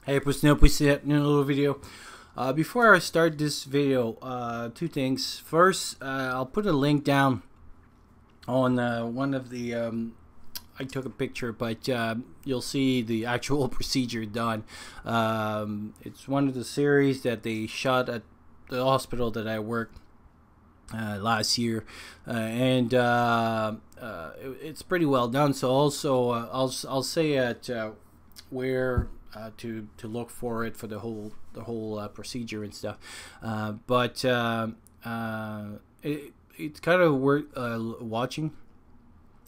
Hey, pues no, pues in a little video. Before I start this video, two things. First, I'll put a link down on one of the. I took a picture, but you'll see the actual procedure done. It's one of the series that they shot at the hospital that I worked last year, and it's pretty well done. So also, I'll say at where to look for it for the whole procedure and stuff. But it's kind of worth watching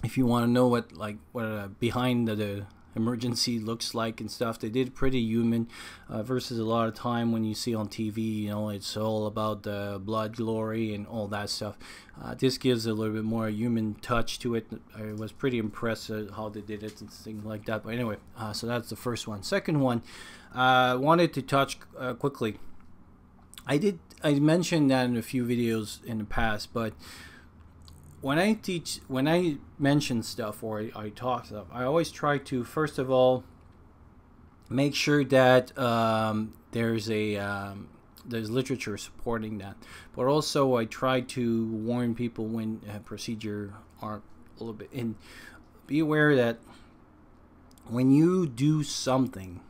if you want to know what behind the emergency looks like and stuff. They did pretty human versus a lot of time when you see on TV, it's all about the blood glory and all that stuff. This gives a little bit more human touch to it. I was pretty impressed at how they did it and things like that. But anyway, so that's the first one. Second one, wanted to touch quickly. I mentioned that in a few videos in the past, but when I mention stuff or I talk stuff, I always try to first of all make sure that there's literature supporting that, but also I try to warn people when procedure are a little bit. And be aware that when you do something,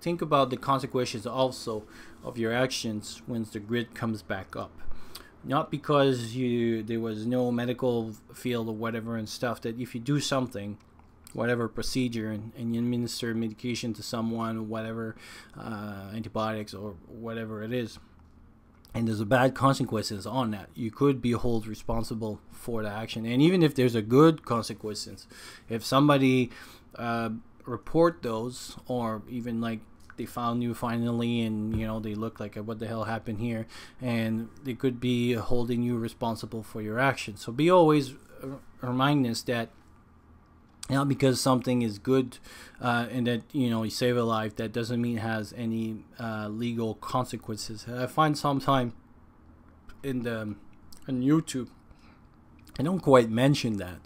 think about the consequences also of your actions when the grid comes back up. Not because there was no medical field or whatever and stuff, that if you do something, whatever procedure, and you administer medication to someone or whatever, antibiotics or whatever it is, and there's a bad consequences on that, you could be held responsible for the action. And even if there's a good consequences, if somebody report those, or even like they found you finally and they look like what the hell happened here, and they could be holding you responsible for your actions. So be always remind us that not because something is good and that you save a life, that doesn't mean it has any legal consequences. I find sometimes on YouTube I don't quite mention that.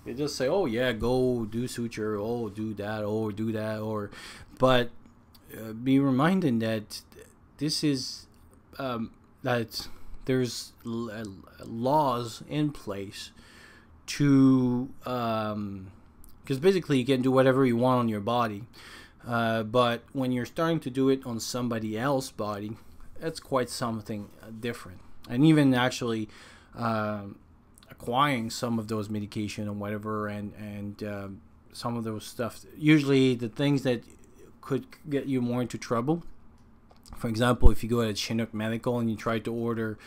They just say, oh yeah, go do suture, oh do that, but be reminded that this is that there's laws in place to because basically you can do whatever you want on your body, but when you're starting to do it on somebody else's body, that's quite something different. And even actually acquiring some of those medication or whatever, and some of those stuff, usually the things that could get you more into trouble. For example, if you go to Chinook Medical and you try to order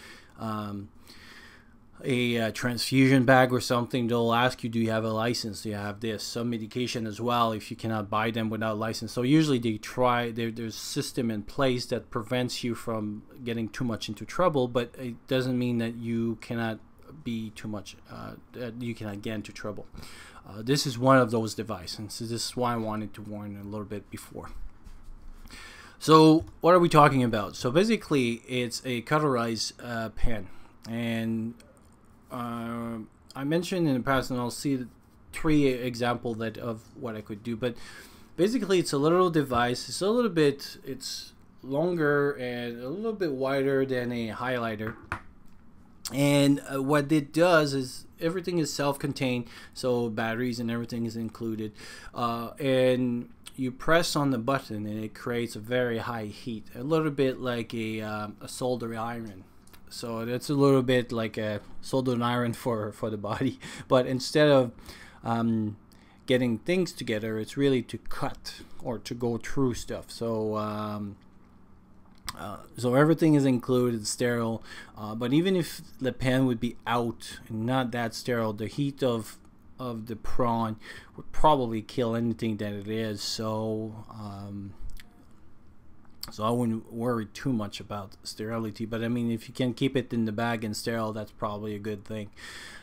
a transfusion bag or something, they'll ask you, do you have a license? Do you have this? Some medication as well, if you cannot buy them without license. So usually they try, there's a system in place that prevents you from getting too much into trouble, but it doesn't mean that you cannot be too much, that you cannot get into trouble. This is one of those devices, and so this is why I wanted to warn a little bit before. So what are we talking about? So basically it's a cauterized pen, and I mentioned in the past, and I'll see three examples of what I could do, but basically it's a little device. It's longer and a little bit wider than a highlighter. And what it does is everything is self-contained, so batteries and everything is included, and you press on the button and it creates a very high heat, a little bit like a soldering iron. So that's a little bit like a soldering iron for the body, but instead of getting things together, it's really to cut or to go through stuff. So so everything is included, sterile, but even if the pen would be out and not that sterile, the heat of the prawn would probably kill anything that it is. So so I wouldn't worry too much about sterility, but I mean, if you can keep it in the bag and sterile, that's probably a good thing.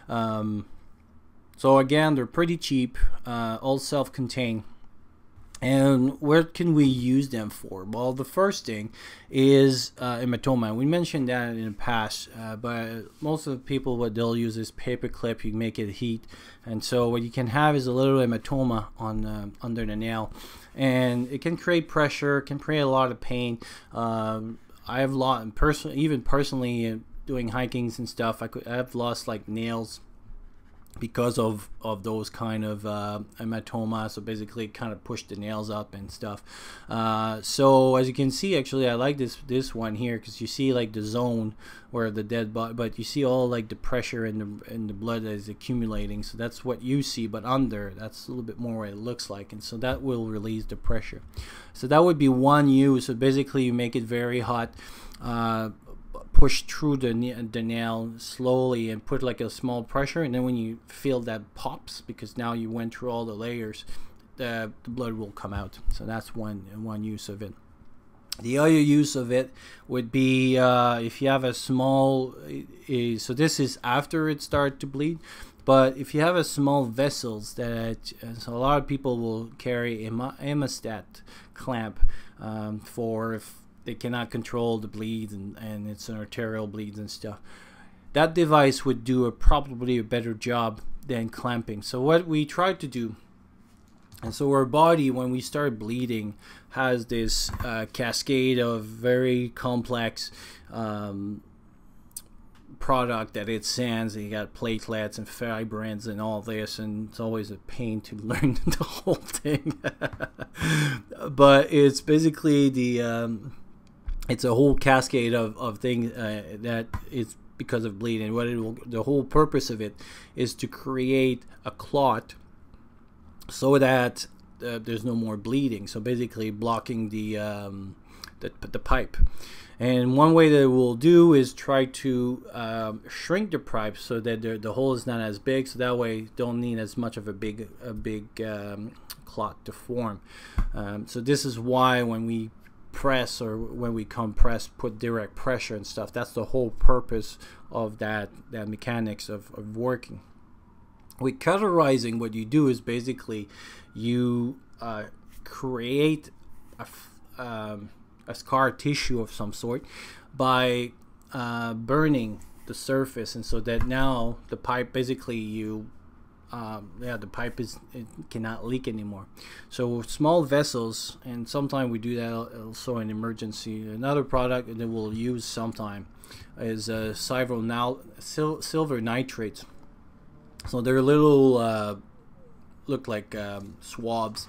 So again, they're pretty cheap, all self-contained. And what can we use them for? Well, the first thing is hematoma. We mentioned that in the past, but most of the people, what they'll use is paper clip. You make it heat, and so what you can have is a little hematoma on under the nail, and it can create pressure, can create a lot of pain. I have lost even personally doing hikings and stuff. I've lost like nails because of those kind of hematoma. So basically it kind of pushed the nails up and stuff. So as you can see, actually I like this one here, because you see like the zone where the dead body, but you see all like the pressure in the blood that is accumulating. So that's what you see, but under, that's a little bit more what it looks like, and so that will release the pressure. So that would be one use. So basically you make it very hot, push through the nail slowly and put like a small pressure, and then when you feel that pops, because now you went through all the layers, the blood will come out. So that's one use of it. The other use of it would be if you have a small, so this is after it started to bleed, but if you have a small vessels that, so a lot of people will carry a hemostat clamp for if they cannot control the bleed, and it's an arterial bleeds and stuff. That device would do probably a better job than clamping. So what we tried to do, and so our body, when we start bleeding, has this cascade of very complex product that it sends. You got platelets and fibrins and all this, and it's always a pain to learn the whole thing. But it's basically it's a whole cascade of things that is because of bleeding. The whole purpose of it is to create a clot so that there's no more bleeding. So basically blocking the pipe. And one way that it will do is try to shrink the pipe so that the hole is not as big. So that way you don't need as much of a big clot to form. So this is why when we press, or when we compress, put direct pressure and stuff, that's the whole purpose of that mechanics of working. With cauterizing, what you do is basically you create a scar tissue of some sort by burning the surface, and so that now the pipe, basically the pipe it cannot leak anymore. So small vessels, and sometimes we do that also in emergency. Another product that we'll use sometime is silver nitrates. So they're little look like swabs,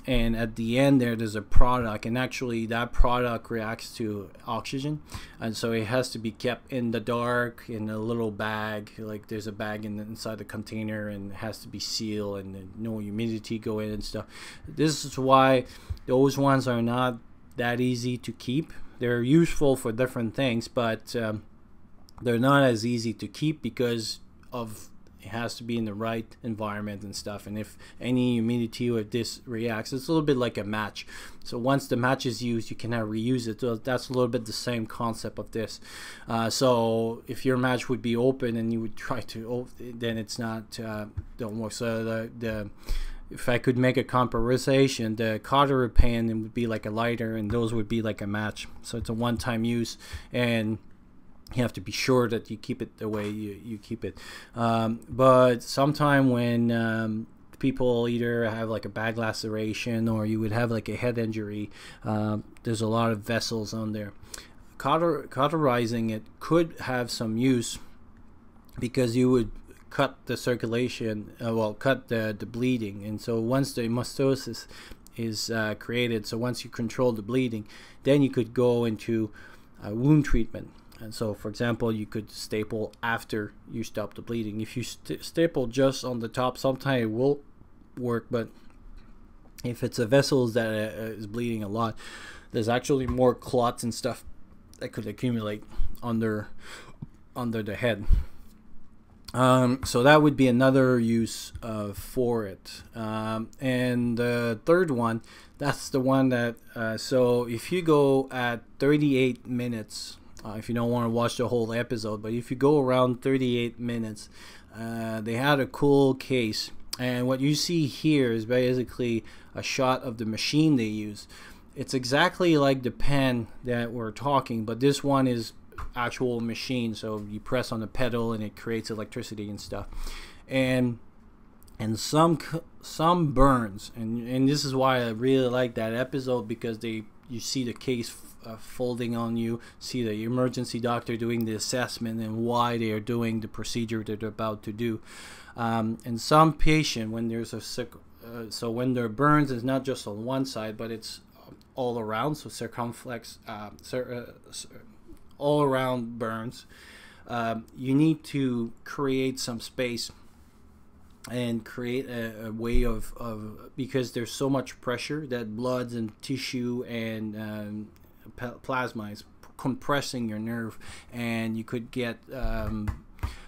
and at the end there's a product, and actually that product reacts to oxygen, and so it has to be kept in the dark in a little bag. Like there's a bag inside the container, and it has to be sealed, and no humidity go in and stuff. This is why those ones are not that easy to keep. They're useful for different things, but they're not as easy to keep because of it has to be in the right environment and stuff, and if any humidity or this reacts, it's a little bit like a match. So once the match is used, you cannot reuse it. So that's a little bit the same concept of this. So if your match would be open and you would try to, then it's not don't work. So if I could make a comparison, the cautery pan would be like a lighter, and those would be like a match. So it's a one-time use, and you have to be sure that you keep it the way you keep it. But sometime when people either have like a bag laceration, or you would have like a head injury, there's a lot of vessels on there. Cauterizing it could have some use, because you would cut the circulation, cut the bleeding. And so once the hemostasis is created, so once you control the bleeding, then you could go into wound treatment. And so, for example, you could staple after you stop the bleeding. If you staple just on the top, sometimes it will work, but if it's a vessel that is bleeding a lot, there's actually more clots and stuff that could accumulate under the head. So that would be another use for it. And the third one, that's the one that, so if you go at 38 minutes, if you don't want to watch the whole episode, but if you go around 38 minutes, they had a cool case And what you see here is basically a shot of the machine they use. It's exactly like the pen that we're talking, but this one is actual machine. So you press on the pedal and it creates electricity and stuff. And some burns, and this is why I really like that episode, because you see the case folding on you, see the emergency doctor doing the assessment and why they are doing the procedure that they're about to do. And some patient, when there's a so when there burns, it's not just on one side, but it's all around, so circumflex, all around burns. You need to create some space and create a way of because there's so much pressure that blood and tissue and plasma is compressing your nerve, and you could get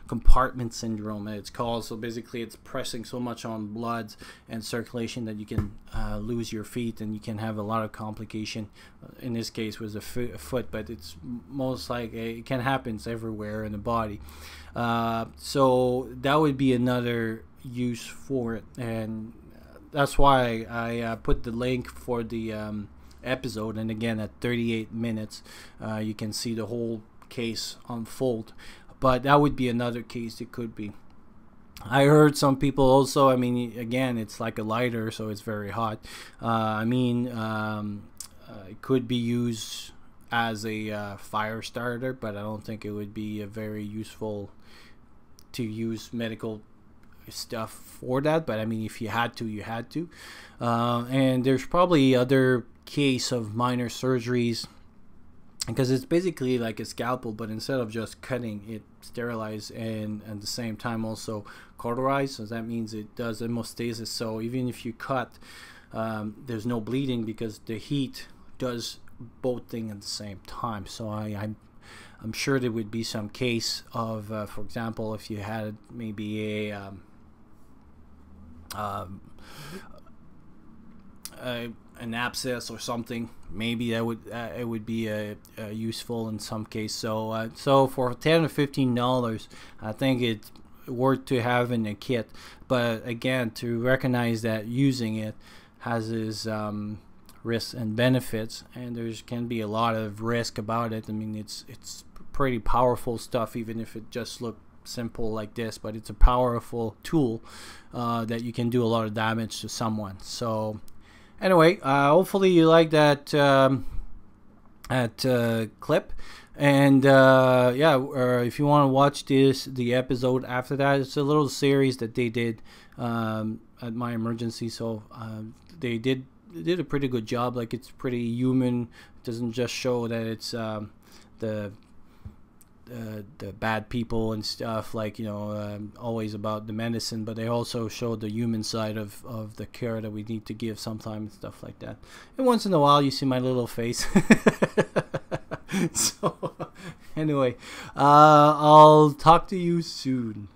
compartment syndrome, it's called. So basically it's pressing so much on blood and circulation that you can lose your feet, and you can have a lot of complication. In this case was a foot, but it's most like it can happen everywhere in the body. So that would be another use for it, and that's why I put the link for the episode. And again, at 38 minutes you can see the whole case unfold. But that would be another case it could be. I heard some people also, I mean, again, it's like a lighter, so it's very hot. It could be used as a fire starter, but I don't think it would be a very useful to use medical stuff for that. But I mean, if you had to, you had to. And there's probably other case of minor surgeries, because it's basically like a scalpel, but instead of just cutting, it sterilizes and at the same time also cauterizes. So that means it does hemostasis. So even if you cut, there's no bleeding because the heat does both things at the same time. So I'm sure there would be some case of, for example, if you had maybe an abscess or something, maybe that would it would be useful in some case. So so for $10 or $15, I think it's worth to have in a kit. But again, to recognize that using it has its risks and benefits, and there can be a lot of risk about it. I mean, it's pretty powerful stuff, even if it just looks simple like this, but it's a powerful tool that you can do a lot of damage to someone. So anyway, hopefully you like that clip, and if you want to watch the episode after that, it's a little series that they did at my emergency. So they did a pretty good job. Like, it's pretty human. It doesn't just show that it's the bad people and stuff, like, you know, always about the medicine, but they also show the human side of the care that we need to give sometimes and stuff like that. And once in a while you see my little face. So anyway, I'll talk to you soon.